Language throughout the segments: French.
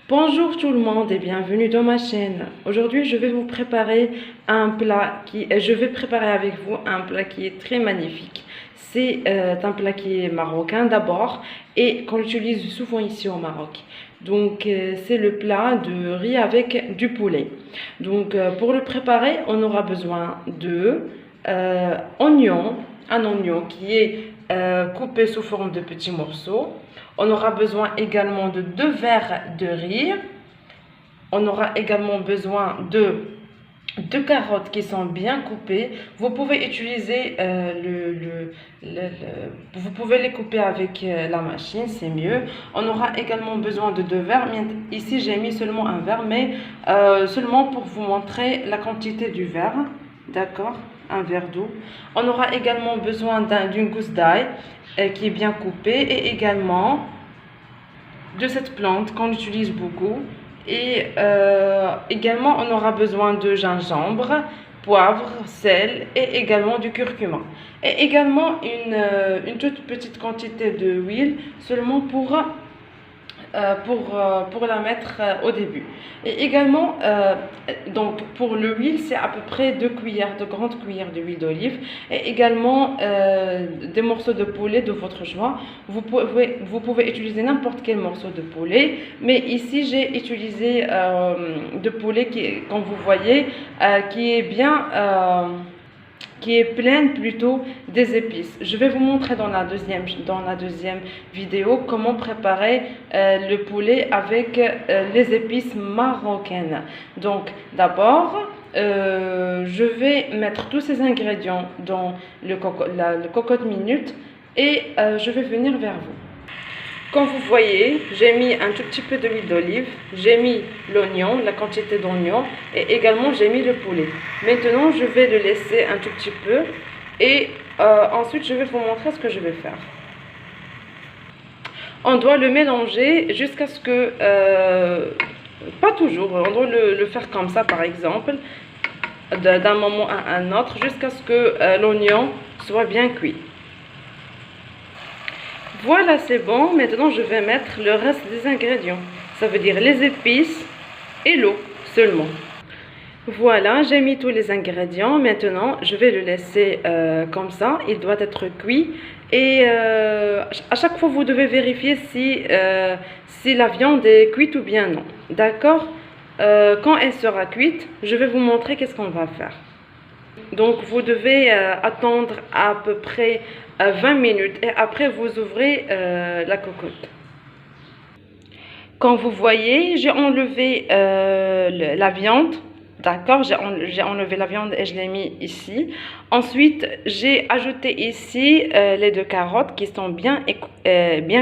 Bonjour tout le monde et bienvenue dans ma chaîne. Aujourd'hui, je vais vous préparer je vais préparer avec vous un plat qui est très magnifique. C'est un plat qui est marocain d'abord et qu'on utilise souvent ici au Maroc. Donc, c'est le plat de riz avec du poulet. Donc, pour le préparer, on aura besoin de oignons, un oignon qui est coupé sous forme de petits morceaux. On aura besoin également de 2 verres de riz. On aura également besoin de 2 carottes qui sont bien coupées. Vous pouvez utiliser vous pouvez les couper avec la machine, c'est mieux. On aura également besoin de 2 verres. Ici, j'ai mis seulement un verre, mais seulement pour vous montrer la quantité du verre. D'accord, un verre d'eau. On aura également besoin d'une gousse d'ail qui est bien coupée et également de cette plante qu'on utilise beaucoup. Et également, on aura besoin de gingembre, poivre, sel et également du curcuma. Et également une toute petite quantité d'huile seulement pour la mettre au début. Et également, donc pour l'huile, c'est à peu près 2 cuillères, 2 grandes cuillères d'huile d'olive. Et également des morceaux de poulet de votre choix. Vous pouvez utiliser n'importe quel morceau de poulet. Mais ici, j'ai utilisé de poulet comme vous voyez, qui est bien... qui est pleine plutôt des épices. Je vais vous montrer dans la deuxième vidéo comment préparer le poulet avec les épices marocaines. Donc d'abord, je vais mettre tous ces ingrédients dans le cocotte minute et je vais venir vers vous. Comme vous voyez, j'ai mis un tout petit peu d'huile d'olive, j'ai mis l'oignon, la quantité d'oignon et également j'ai mis le poulet. Maintenant, je vais le laisser un tout petit peu et ensuite je vais vous montrer ce que je vais faire. On doit le mélanger jusqu'à ce que, pas toujours, on doit le faire comme ça par exemple, d'un moment à un autre jusqu'à ce que l'oignon soit bien cuit. Voilà, c'est bon. Maintenant, je vais mettre le reste des ingrédients. Ça veut dire les épices et l'eau seulement. Voilà, j'ai mis tous les ingrédients. Maintenant, je vais le laisser comme ça. Il doit être cuit. Et à chaque fois, vous devez vérifier si la viande est cuite ou bien non. D'accord? Quand elle sera cuite, je vais vous montrer qu'est-ce qu'on va faire. Donc, vous devez attendre à peu près 20 minutes et après vous ouvrez la cocotte. Comme vous voyez, j'ai enlevé la viande. D'accord, j'ai enlevé la viande et je l'ai mis ici. Ensuite, j'ai ajouté ici les 2 carottes qui sont bien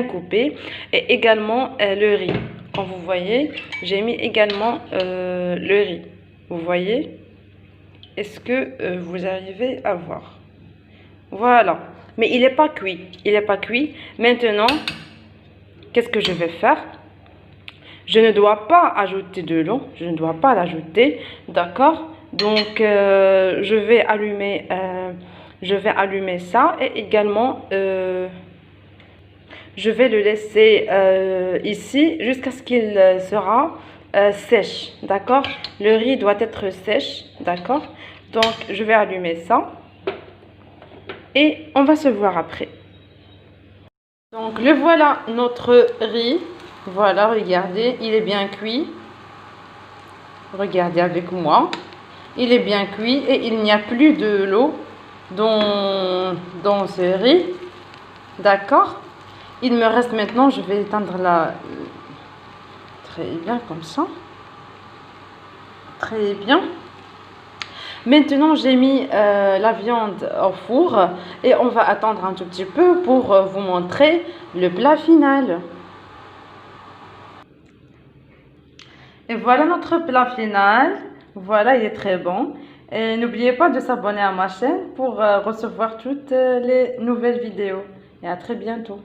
coupées et également le riz. Comme vous voyez, j'ai mis également le riz. Vous voyez? Est-ce que vous arrivez à voir? Voilà. Mais il n'est pas cuit. Il n'est pas cuit. Maintenant, qu'est-ce que je vais faire? Je ne dois pas ajouter de l'eau. Je ne dois pas l'ajouter. D'accord? Donc, je vais allumer ça. Et également, je vais le laisser ici jusqu'à ce qu'il sera sèche. D'accord? Le riz doit être sèche. D'accord? Donc, je vais allumer ça. Et on va se voir après. Donc, le voilà notre riz. Voilà, regardez, il est bien cuit. Regardez avec moi. Il est bien cuit et il n'y a plus de l'eau dans ce riz. D'accord? Il me reste maintenant, je vais éteindre la... Très bien, comme ça. Très bien. Maintenant, j'ai mis la viande au four et on va attendre un tout petit peu pour vous montrer le plat final. Et voilà notre plat final. Voilà, il est très bon. Et n'oubliez pas de s'abonner à ma chaîne pour recevoir toutes les nouvelles vidéos. Et à très bientôt.